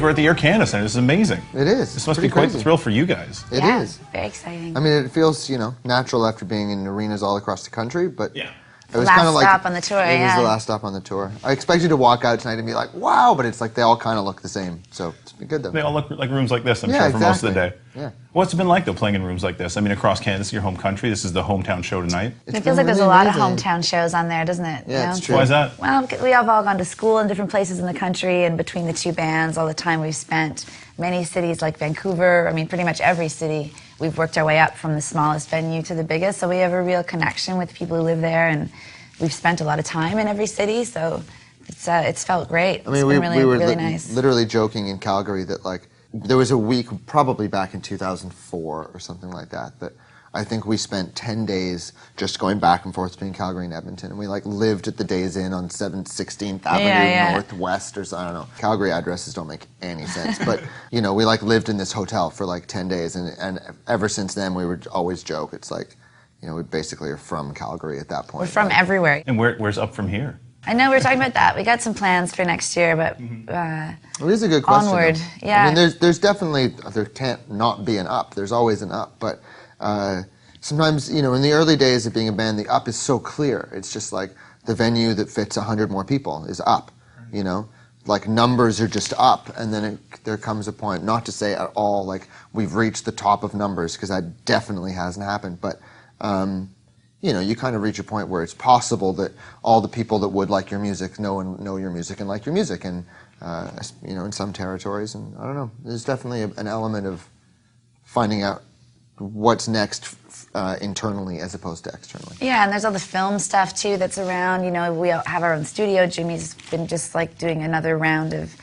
we're at the Air Canada Centre. This is amazing. It is. This must be quite the thrill for you guys. It is. Very exciting. I mean, it feels, you know, natural after being in arenas all across the country, but yeah. It was last kind of like stop on the tour, It is the last stop on the tour. I expected to walk out tonight and be like, wow, but it's like they all kind of look the same. So it's been good though. They all look like rooms like this, I'm sure, for most of the day. Yeah. What's it been like though, playing in rooms like this? I mean, across Canada, this is your home country. This is the hometown show tonight. It feels like there's a lot of hometown shows on there, doesn't it? Yeah, it's true. Why is that? Well, we have all gone to school in different places in the country, and between the two bands, all the time we've spent, many cities like Vancouver, I mean, pretty much every city, we've worked our way up from the smallest venue to the biggest, so we have a real connection with people who live there, and we've spent a lot of time in every city, so it's felt great. I mean, it's been we were really nice. Literally joking in Calgary that, like, there was a week, probably back in 2004 or something like that, that I think we spent 10 days just going back and forth between Calgary and Edmonton, and we, like, lived at the Days Inn on 16th Avenue Northwest, or I don't know. Calgary addresses don't make any sense, but, you know, we, like, lived in this hotel for, like, 10 days, and ever since then we would always joke. It's like, you know, we basically are from Calgary at that point. We're from everywhere. And where's up from here? I know we were talking about that. We got some plans for next year, but well, it is a good question. Onward, though. yeah. I mean, there's definitely, there can't not be an up. There's always an up, but sometimes, you know, in the early days of being a band, the up is so clear. It's just like the venue that fits 100 more people is up, you know? Like, numbers are just up, and then there comes a point, not to say at all, like, we've reached the top of numbers, because that definitely hasn't happened, but you know, you kind of reach a point where it's possible that all the people that would like your music know your music and like your music, and you know, in some territories, and I don't know, there's definitely an element of finding out what's next internally as opposed to externally. yeah, and there's all the film stuff too that's around. You know, we have our own studio. Jimmy's been just like doing another round of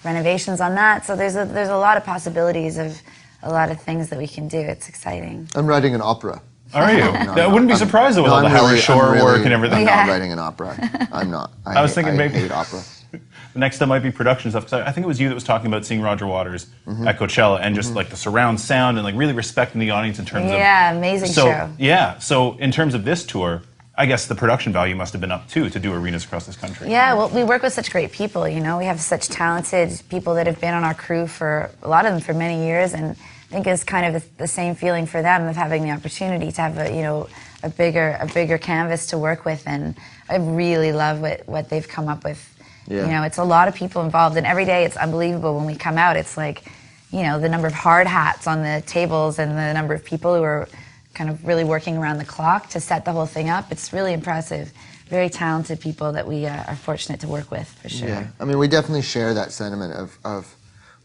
renovations on that, so there's a lot of possibilities of a lot of things that we can do. It's exciting. I'm writing an opera. Are you? I wouldn't be surprised though with all the Howard Shore work and everything. I'm not writing an opera. I'm not. I was thinking maybe hate opera. The next step might be production stuff, because I think it was you that was talking about seeing Roger Waters at Coachella and just like the surround sound and like really respecting the audience in terms of... Yeah, amazing show. Yeah, so in terms of this tour, I guess the production value must have been up too, to do arenas across this country. Yeah, well, we work with such great people, you know. We have such talented people that have been on our crew for, a lot of them for many years, and I think it's kind of the same feeling for them of having the opportunity to have a bigger canvas to work with, and I really love what they've come up with. Yeah. You know, it's a lot of people involved, and every day it's unbelievable when we come out. It's like, you know, the number of hard hats on the tables and the number of people who are kind of really working around the clock to set the whole thing up. It's really impressive. Very talented people that we are fortunate to work with, for sure. Yeah, I mean, we definitely share that sentiment of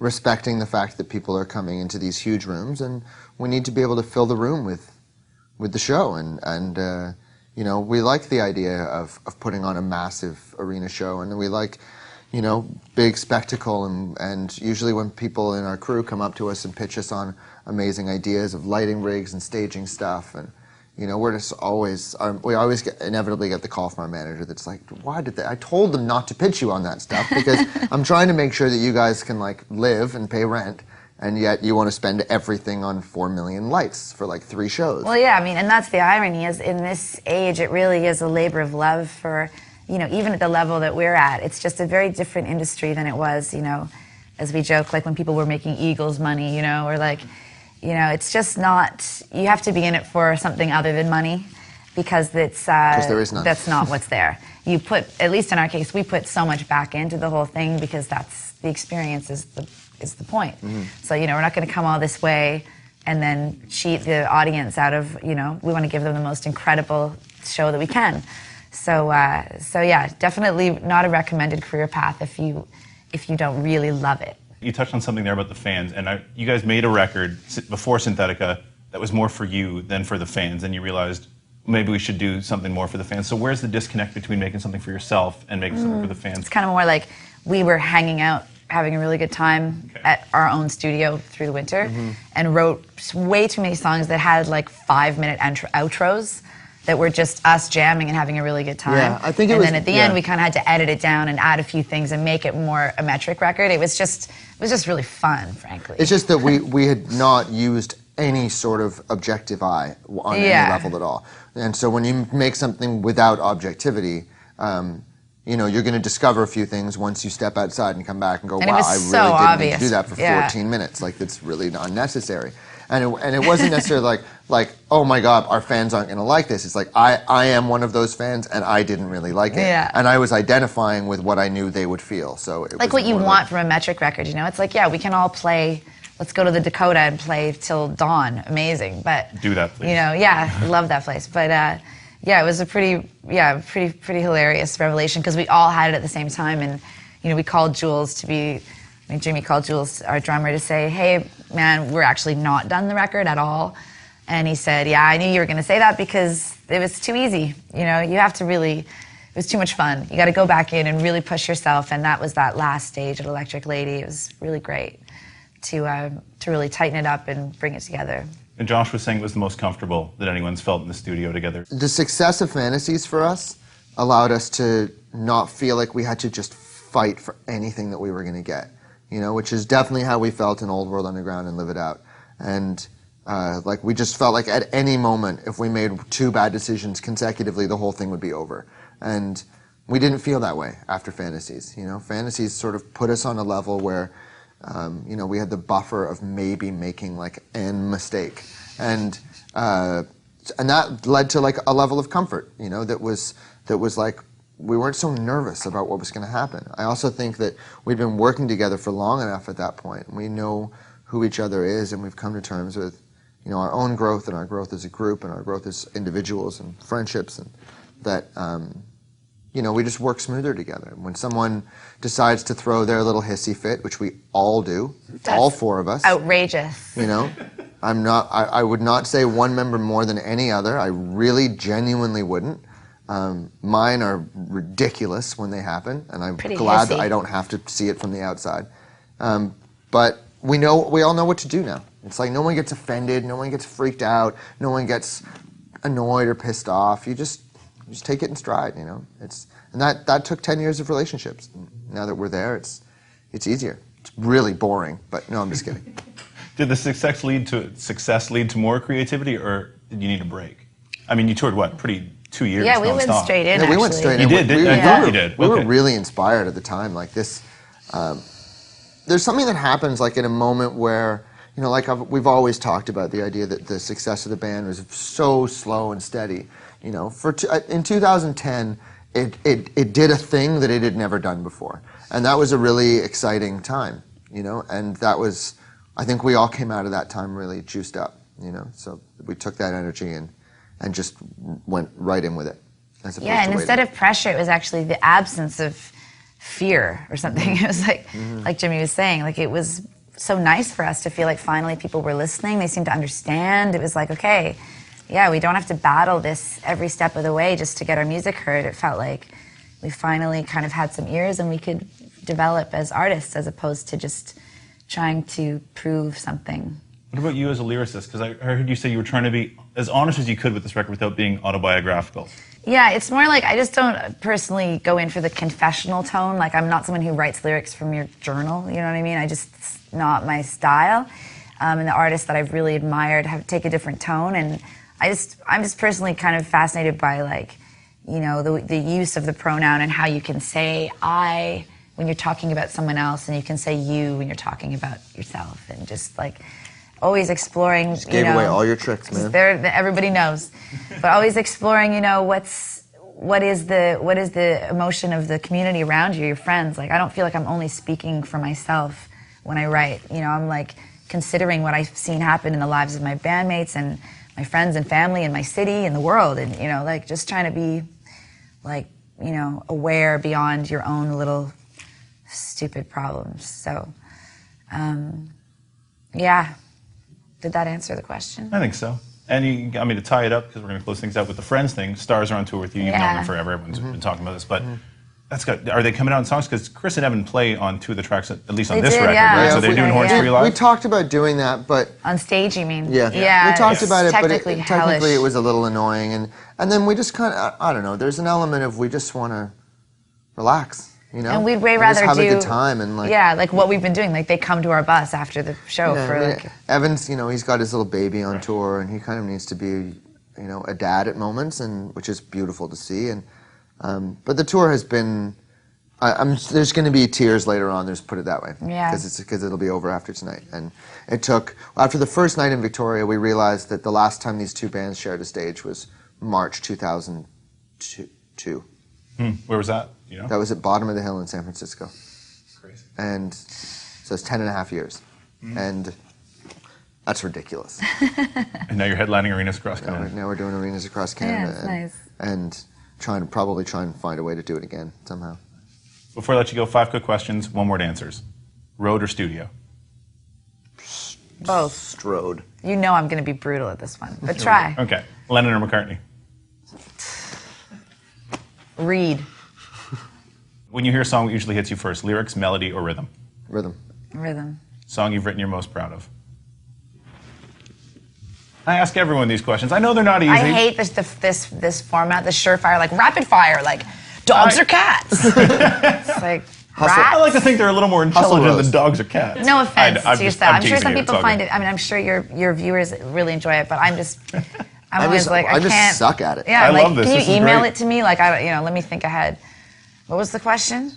respecting the fact that people are coming into these huge rooms, and we need to be able to fill the room with the show, and you know, we like the idea of putting on a massive arena show, and we like, you know, big spectacle, and usually when people in our crew come up to us and pitch us on amazing ideas of lighting rigs and staging stuff, and you know, we're just always, we always inevitably get the call from our manager that's like, why did they, I told them not to pitch you on that stuff, because I'm trying to make sure that you guys can like live and pay rent, and yet you want to spend everything on 4 million lights for like 3 shows. Well, yeah, I mean, and that's the irony, is in this age, it really is a labor of love for, you know, even at the level that we're at. It's just a very different industry than it was, you know, as we joke, like when people were making Eagles money, you know, or like, you know, it's just not, you have to be in it for something other than money, because it's, there is none. That's not what's there. You put, at least in our case, we put so much back into the whole thing, because that's, the experience is the point. So, you know, we're not going to come all this way and then cheat the audience out of, you know, we want to give them the most incredible show that we can. So yeah, definitely not a recommended career path if you don't really love it. You touched on something there about the fans, and you guys made a record before Synthetica that was more for you than for the fans, and you realized maybe we should do something more for the fans. So where's the disconnect between making something for yourself and making something for the fans? It's kind of more like we were hanging out, having a really good time at our own studio through the winter, and wrote way too many songs that had like 5-minute outros that were just us jamming and having a really good time. Yeah, I think and then at the end we kind of had to edit it down and add a few things and make it more a metric record. It was just really fun, frankly. It's just that we had not used any sort of objective eye on any level at all. And so when you make something without objectivity, you're going to discover a few things once you step outside and come back and go, And it wow, was I so really didn't need obvious. to do that for Yeah. 14 minutes. Like, that's really unnecessary. And it wasn't necessarily like, oh my God, our fans aren't going to like this. It's like, I am one of those fans, and I didn't really like it. Yeah. And I was identifying with what I knew they would feel. So it Like was what you more want from a metric record, It's like, yeah, we can all play. Let's go to the Dakota and play till dawn. Amazing, but Do that, please. I love that place. But it was a pretty hilarious revelation because we all had it at the same time, and we called Jules to be. Jimmy called Jules, our drummer, to say, "Hey, man, we're actually not done the record at all." And he said, "Yeah, I knew you were going to say that because it was too easy. You have to really. It was too much fun. You got to go back in and really push yourself." And that was that last stage at Electric Lady. It was really great to really tighten it up and bring it together. And Josh was saying it was the most comfortable that anyone's felt in the studio together. The success of Fantasies for us allowed us to not feel like we had to just fight for anything that we were going to get, which is definitely how we felt in Old World Underground and Live It Out. And like we just felt like at any moment, if we made 2 bad decisions consecutively, the whole thing would be over. And we didn't feel that way after Fantasies. Fantasies sort of put us on a level where we had the buffer of maybe making like an mistake, and that led to like a level of comfort, that was like we weren't so nervous about what was going to happen. I also think that we'd been working together for long enough at that point. We know who each other is, and we've come to terms with our own growth and our growth as a group and our growth as individuals and friendships, and that. We just work smoother together. When someone decides to throw their little hissy fit, which we all do, all 4 of us. Outrageous. I would not say one member more than any other. I really genuinely wouldn't. Mine are ridiculous when they happen, and I'm Pretty glad that hissy. I don't have to see it from the outside. But we all know what to do now. It's like no one gets offended, no one gets freaked out, no one gets annoyed or pissed off. You just take it in stride, and that took 10 years of relationships. Now that we're there, it's easier. It's really boring, but no, I'm just kidding. Did the success lead to more creativity, or did you need a break? I mean, you toured 2 years? Yeah, we went nonstop. straight in. Yeah, we went actually. straight You in. did, We, I we thought were- you did. We were Okay. really inspired at the time. Like this, there's something that happens like in a moment where we've always talked about the idea that the success of the band was so slow and steady. In 2010, it did a thing that it had never done before, and that was a really exciting time. And that was, I think we all came out of that time really juiced up. So we took that energy and just went right in with it. As opposed Yeah, and to instead waiting. of pressure, it was actually the absence of fear or something. It was like Jimmy was saying, like it was so nice for us to feel like finally people were listening. They seemed to understand. It was like, okay, yeah, we don't have to battle this every step of the way just to get our music heard. It felt like we finally kind of had some ears and we could develop as artists as opposed to just trying to prove something. What about you as a lyricist? Because I heard you say you were trying to be as honest as you could with this record without being autobiographical. Yeah, it's more like I just don't personally go in for the confessional tone. Like I'm not someone who writes lyrics from your journal, you know what I mean? It's not my style. And the artists that I've really admired take a different tone, and I'm just personally kind of fascinated by the use of the pronoun and how you can say I when you're talking about someone else, and you can say you when you're talking about yourself, and just like always exploring. Just gave away all your tricks, man. Everybody knows, but always exploring. What is the emotion of the community around you, your friends. Like I don't feel like I'm only speaking for myself when I write. I'm like considering what I've seen happen in the lives of my bandmates and my friends and family and my city and the world, and just trying to be aware beyond your own little stupid problems. So yeah, did that answer the question? I think so. And you got me to tie it up, because we're going to close things out with the Friends thing. Stars are on tour with you. You've known them forever. Everyone's been talking about this. But are they coming out in songs? Because Chris and Evan play on 2 of the tracks, at least on They this did, record, yeah. right? So they're doing Horns for You We live? talked about doing that, but On stage, you mean? yeah, we talked about it, but technically technically it hellish. was a little annoying, and then we just kind of, I don't know. There's an element of we just want to relax, And we'd way and rather just have do a good time and like like what we've been doing. Like they come to our bus after the show Yeah, for I mean, like Evan's, he's got his little baby on tour, and he kind of needs to be, a dad at moments, and which is beautiful to see. And but the tour has been There's going to be tears later on. There's put it that way. Yeah. Because it'll be over after tonight. And it took after the first night in Victoria, we realized that the last time these two bands shared a stage was March 2002. Where was that? You know? That was at Bottom of the Hill in San Francisco. Crazy. And so it's 10 and a half years. And that's ridiculous. And now you're headlining arenas across Canada. Now we're doing arenas across Canada. it's nice. And probably try and find a way to do it again somehow. Before I let you go, 5 quick questions, 1-word answers. Road or studio? Both. Strode. You know I'm going to be brutal at this one, but try. Okay. Lennon or McCartney? Read. When you hear a song, what usually hits you first? Lyrics, melody, or rhythm? Rhythm. Rhythm. Song you've written you're most proud of? I ask everyone these questions. I know they're not easy. I hate this format, the surefire, like rapid fire, like dogs or cats. It's like rats. I like to think they're a little more intelligent than dogs or cats. No offense to yourself. I'm sure teasing some you. people It's all find good. it. I mean, I'm sure your viewers really enjoy it, but I'm just. I'm I always just- like, I just can't. suck at it. Yeah, I I'm like, love this. can This you is email great. it to me? Like, let me think ahead. What was the question?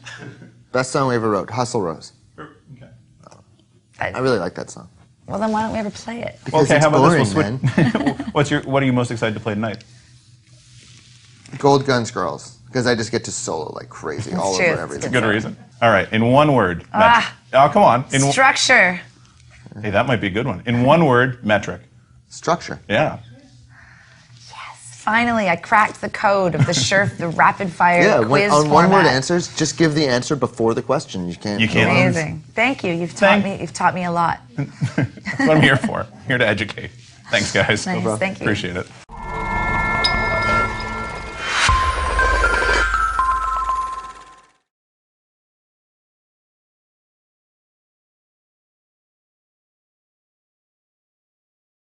Best song we ever wrote, Hustle Rose. Okay. I really like that song. Well, then why don't we ever play it? Because Okay, it's how about boring, this? We'll man. switch. What are you most excited to play tonight? Gold Guns Girls. Because I just get to solo like crazy all true. over It's everything. Good reason. All right, in 1 word. Oh, come on. Structure. Hey, that might be a good one. In 1 word, metric. Structure. Yeah. Finally, I cracked the code of the rapid fire quiz on format. 1-word answers, just give the answer before the question. You can't. You can't lose. Amazing. Thank you. You've taught me a lot. That's what I'm here for. Here to educate. Thanks, guys. Nice. Thank you. Appreciate it.